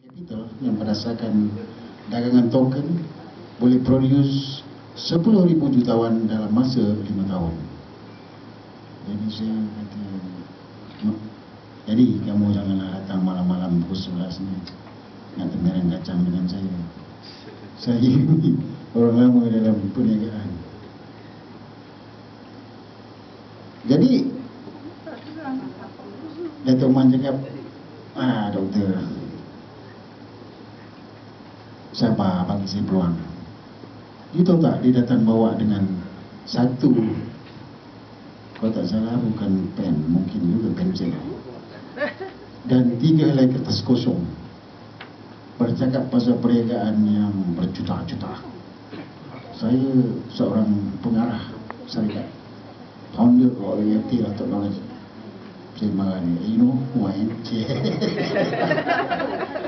Capital yang berdasarkan dagangan token boleh produce 10,000 jutawan dalam masa 5 tahun. Jadi saya kata, jadi kamu janganlah datang malam-malam pukul 11 ni nak temerang kacang dengan saya. Saya ni orang lama dalam perniagaan. Jadi Datuk Man cakap, doktor, sabar bagi saya peluang. You tahu tak, dia datang bawa dengan satu, kalau tak salah bukan pen, mungkin juga pensel, dan 3 helai kertas kosong, bercakap pasal perniagaan yang berjuta-juta. Saya seorang pengarah syarikat, founder of AFT atau knowledge. Saya marah ni, you know who I am?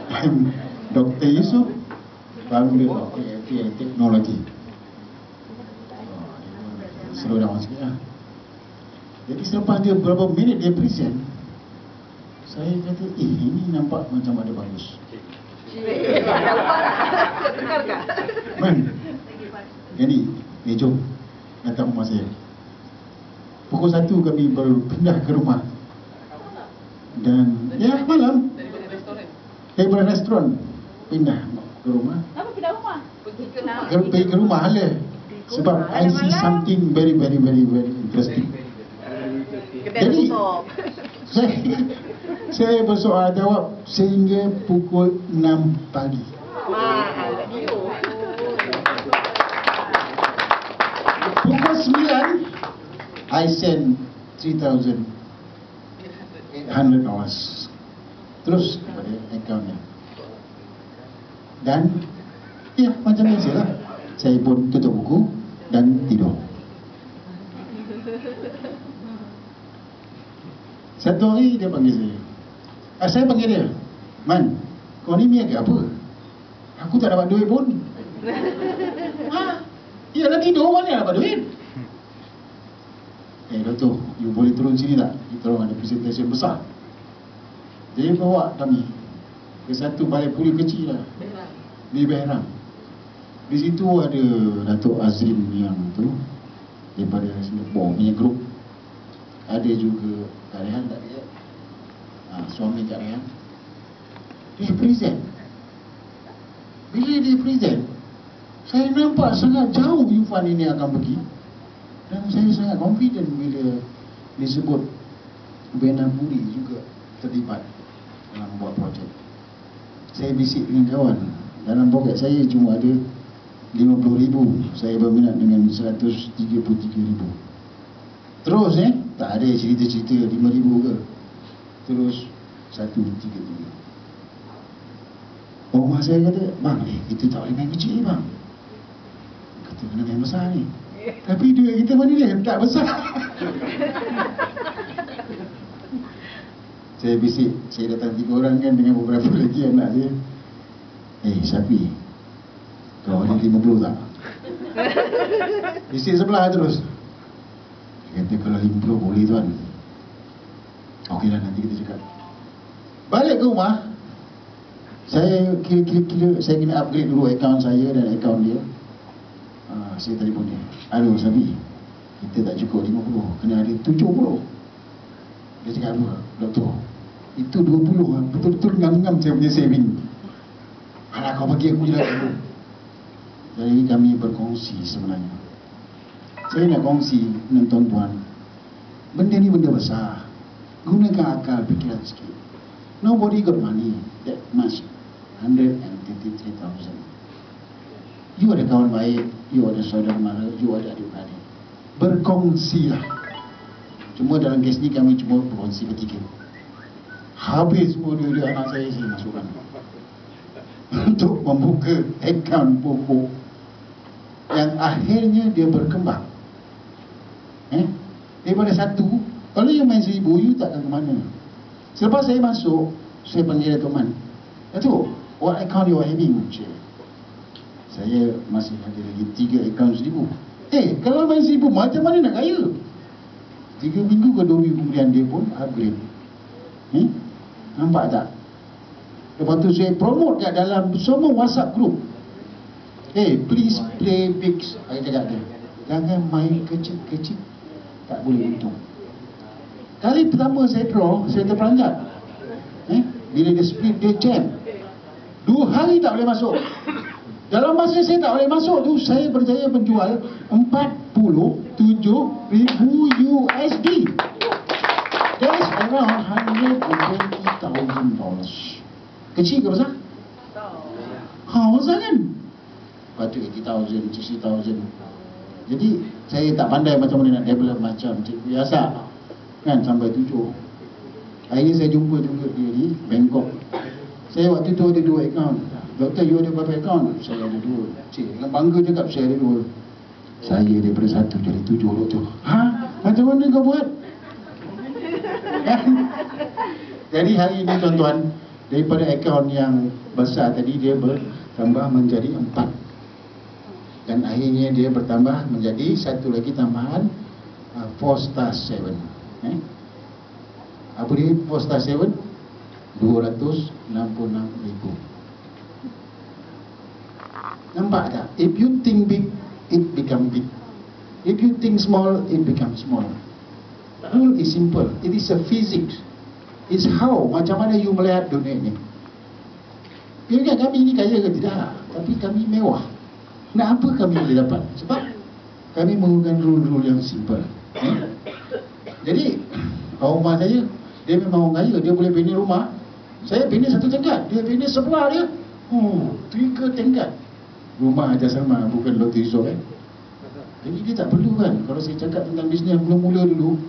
I'm Dr. Yusof, founder of AFT Technology. Slow down sikit lah. Jadi selepas dia berapa minit dia present, saya kata, ini nampak macam ada bagus. Man, jadi, jom datang rumah saya. Pukul 1 kami berpindah ke rumah. Dan ya malam daripada restoran pindah ke rumah. Kenapa pindah rumah? Pergi ke rumah lah. Sebab I see something very interesting. Jadi saya bersoal jawab sehingga pukul 6 pagi. Pukul 9 I send 3,800 hours terus kepada akaunnya. Dan ya macam biasa lah, saya pun tutup buku dan tidur. Satu hari dia panggil saya. Saya panggil dia, Man, kau ni niaga apa? Aku tak dapat duit pun. Iyalah tidur, mana dapat duit? Doktor, you boleh turun sini tak? Kita orang ada presentation besar. Dia bawa kami ke satu balai puli kecil lah di Behram. Di situ ada Datuk Azrin yang tu daripada Singapore punya grup. Ada juga Kak Rehan, tak dia? Suami Kak Rehan. Dia present. Bila dia present, saya nampak sangat jauh Yufan ini akan pergi. Dan saya sangat confident bila disebut Benapuri juga terlibat dalam buat projek. Saya bisik dengan kawan, dalam poket saya cuma ada 50,000. Saya berminat dengan 133,000. Terus tak ada cerita-cerita 5,000 ke. Terus 133. Rumah saya kata, bang, kita tak boleh main kecil bang. Kata kena main besar ni. Tapi duit kita mana dia? Tak besar. Saya bisik, saya datang 3 orang kan dengan beberapa lagi anak saya. Sapi, kau ada 50 tak? Bisik sebelah terus. Dia kata kalau 50 boleh tuan. Okeylah, nanti kita cakap. Balik ke rumah, saya kira saya kena upgrade dulu akaun saya dan akaun dia. Saya telefon dia, aduh Sabi, kita tak cukup 50, kena ada 70. Dia cakap apa? Doktor, itu 20 betul-betul ngam-ngam saya punya saving. Alah, kau bagi aku je lah dulu. Jadi kami berkongsi sebenarnya. Saya nak kongsi dengan tuan-tuan, benda ni benda besar. Gunakan akal fikiran sikit. Nobody got money that much, 133,000. You ada kawan baik, you ada saudara mara, you ada adik-adik. Berkongsilah. Cuma dalam kes ni kami cuma berkongsi bertiga. Habis semua duit anak saya masukkan untuk membuka akaun pokok yang akhirnya dia berkembang. Daripada 1, kalau you main 1,000, you takkan ke mana. Selepas saya masuk, saya panggil Datuk Man, Datuk, what account you are having? Saya masih ada lagi 3 akaun 1,000. Kalau main 1,000 macam mana nak kaya? 3 minggu ke 2 minggu kemudian dia pun upgrade. Nampak tak? Lepas tu saya promote kat dalam semua WhatsApp group. Hey, please play big. Saya cakap dia, jangan main kecil-kecil, tak boleh untung. Kali pertama saya draw, saya terperanjat. Bila dia split, dia jam. 2 hari tak boleh masuk. Dalam masa saya tak boleh masuk tu, saya berjaya menjual 47,000 USD. That's around $120,000. Kecil ke besar? Besar kan? Lepas tu 80,000, 60,000. Jadi saya tak pandai macam mana nak develop macam cikgu biasa kan, sampai 7. Akhirnya saya jumpa juga dia di Bangkok. Saya waktu tu ada 2 akaun. Doktor, you ada berapa akaun? Saya ada 2. Cik dengan bangga cakap saya ada 2. Saya daripada 1 jadi 7, doktor. Macam mana kau buat? Jadi hari ini tuan-tuan, daripada akaun yang besar tadi, dia bertambah menjadi 4. Dan akhirnya dia bertambah menjadi satu lagi tambahan 4 star 7. Apa dia 4 star 7? 266,000. Nampak tak? If you think big, it become big. If you think small, it becomes small. Rule is simple. It is a physics. It's how, macam mana you melihat dunia ini. Ya kan, kami ini kaya ke tidak? Tapi kami mewah. Nak apa kami boleh dapat? Sebab kami menggunakan rule-rule yang simple. Jadi rumah saya, dia memang orang kaya. Dia boleh bina rumah. Saya bina 1 tingkat, dia bina sebelah dia 3 tingkat. Rumah Haji Salman, bukan Lotte Resort Jadi dia tak perlu kan. Kalau saya cakap tentang bisnes yang mula-mula dulu,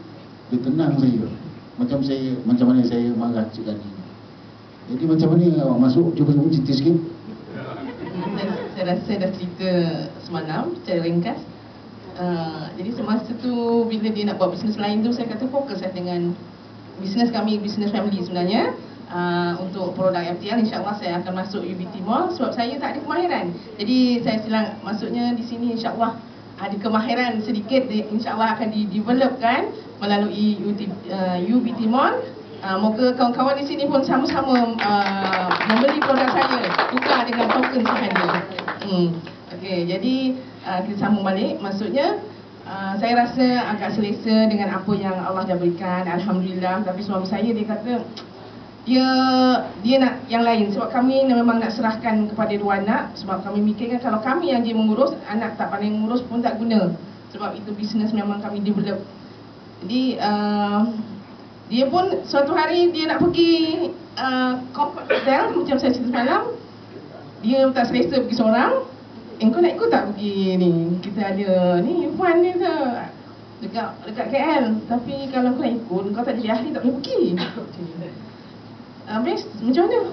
dia tenang saya. Macam mana saya marah cik Kani. Jadi macam mana awak masuk? Cuba cerita sikit. Saya rasa dah cerita semalam secara ringkas. Jadi semasa tu bila dia nak buat bisnes lain tu, saya kata fokus dengan bisnes kami, bisnes family sebenarnya. Untuk produk FTL, insyaAllah saya akan masuk UBT Mall sebab saya tak ada kemahiran. Jadi saya silang masuknya di sini, insyaAllah ada kemahiran sedikit, insyaAllah akan di-developkan melalui UBT Mall. Moga kawan-kawan di sini pun sama-sama membeli produk saya, tukar dengan token sahaja. Okey, jadi kita sambung balik. Maksudnya saya rasa agak selesa dengan apa yang Allah dah berikan, Alhamdulillah. Tapi suami saya dia kata dia nak yang lain sebab kami memang nak serahkan kepada 2 anak. Sebab kami mikirkan kalau kami yang dia mengurus, anak tak pandai mengurus pun tak guna. Sebab itu bisnes memang kami develop. Jadi dia pun suatu hari dia nak pergi comfort hotel macam saya cerita semalam. Dia tak selesa pergi seorang. Kau nak ikut tak pergi ni? Kita ada ni fun ni tu dekat KL. Tapi kalau kau nak ikut, kau tak jadi ahli tak boleh pergi. Habis macam mana?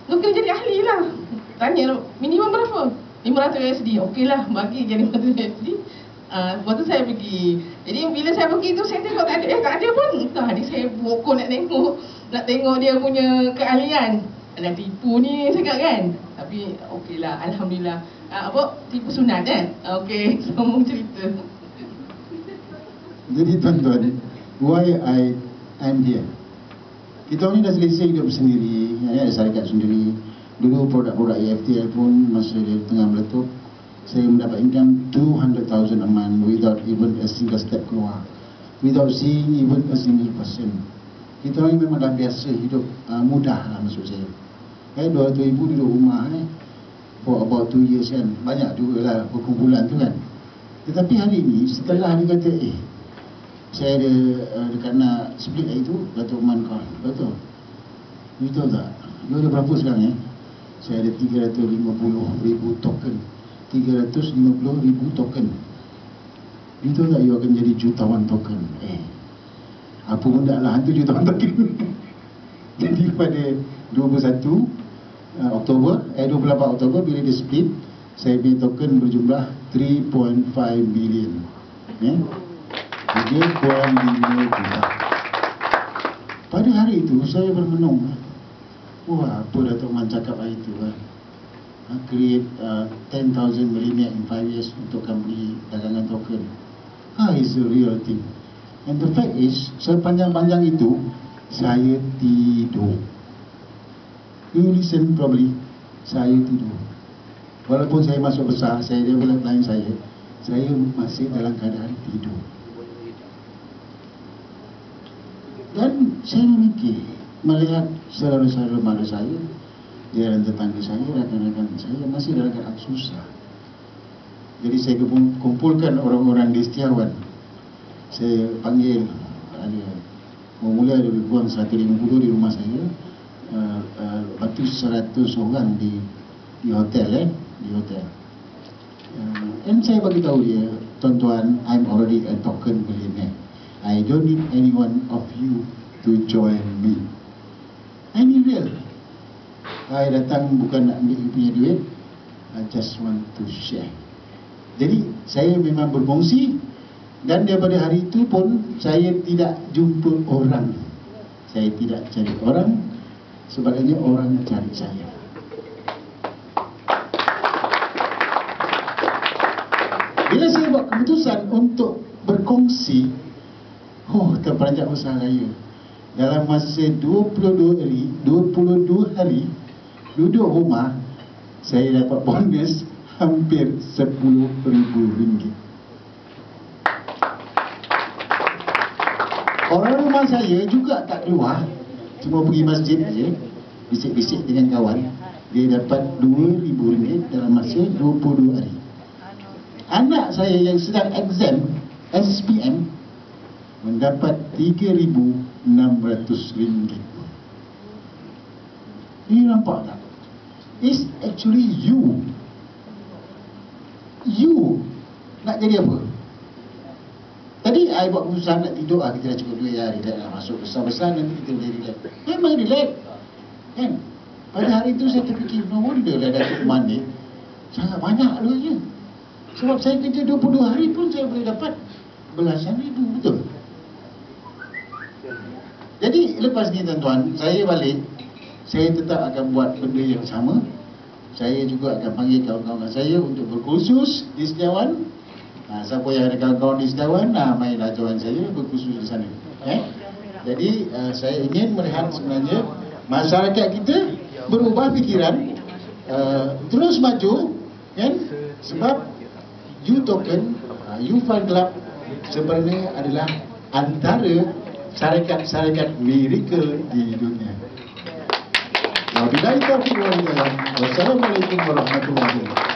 Kau kena jadi ahli lah. Tanya minimum berapa? 500 USD. Okey lah, bagi jadi 500 USD. Lepas tu saya pergi. Jadi bila saya pergi tu, saya tengok tak ada pun. Tadi saya bokong nak tengok dia punya keahlian. Ada tipu ni cakap kan. Tapi okey lah, Alhamdulillah. Tipu sunat okey, sambung cerita. Jadi tuan-tuan, why I'm here? Kita ni dah selesai hidup sendiri, ada syarikat sendiri. Dulu produk-produk EFTL pun masa dia tengah meletup, saya mendapat income 200,000 a month without even a single step keluar, without seeing even a single person. Kita ni memang dah biasa hidup mudah lah maksud saya. 200,000 duduk rumah for about 2 years kan, banyak juga lah perkumpulan tu kan. Tetapi hari ni setelah dia kata saya ada dekat nak split hari tu, Dato' Man call, Dato', you tahu tak, you ada berapa sekarang Saya ada 350,000 token. 350,000 token. You tahu tak you akan jadi jutawan token? Apa pun tak lah, hantu jutawan token. Jadi pada 21 Oktober, 28 Oktober bila dia split, saya punya token berjumlah 3.5 million. 3.5 juta. Pada hari itu saya bermenung, wah, apa Dato' Man cakap hari itu create 10,000 millionaire in 5 years untuk company dagangan token. It's a real thing. And the fact is, sepanjang-panjang itu saya tidur. you listen probably, saya tidur. Walaupun saya masuk besar, saya develop line saya masih dalam keadaan tidur. Dan saya memikir, melihat saudara-saudara mara saya, jiran tetangga saya, rakan-rakan saya masih dalam keadaan susah. Jadi saya kumpulkan orang-orang di Setiawan. Saya panggil, mula lebih kurang 150 di rumah saya, lepas tu 100 orang di hotel, di hotel. Dan saya bagi tahu dia, tuan-tuan, I'm already a token billionaire. I don't need any one of you to join me. Ini real. I datang bukan nak ambil punya duit, I just want to share. Jadi saya memang berkongsi, dan daripada hari itu pun saya tidak jumpa orang. Saya tidak cari orang, sebabnya orang cari saya. Bila saya buat keputusan untuk berkongsi, terperanjat usaha saya. Dalam masa 22 hari duduk rumah, saya dapat bonus hampir RM10,000. Orang rumah saya juga tak keluar, cuma pergi masjid saja, bisik-bisik dengan kawan. Dia dapat RM2,000 dalam masa 22 hari. Anak saya yang sedang exam SPM mendapat RM3,600. Ini nampak tak? It's actually you nak jadi apa? Tadi I buat keputusan nak tidur, kita dah cukup duit, relax lah, masuk besar-besar nanti kita boleh relax. Memang relax kan? Pada hari itu saya terfikir, no wonder lah Datuk Mandi sangat banyak duitnya. Sebab saya kerja 22 hari pun saya boleh dapat belasan ribu, betul? Jadi lepas ni tuan-tuan, saya balik, saya tetap akan buat benda yang sama. Saya juga akan panggil kawan-kawan saya untuk berkursus di Setiawan. Siapa yang ada kawan-kawan di Setiawan, mainlah join saya berkursus di sana. Jadi saya ingin melihat sebenarnya masyarakat kita berubah fikiran, terus maju, kan? Sebab You Token, You Fund Club sebenarnya adalah antara syarikat-syarikat miracle di dunia. Wassalamualaikum warahmatullahi wabarakatuh.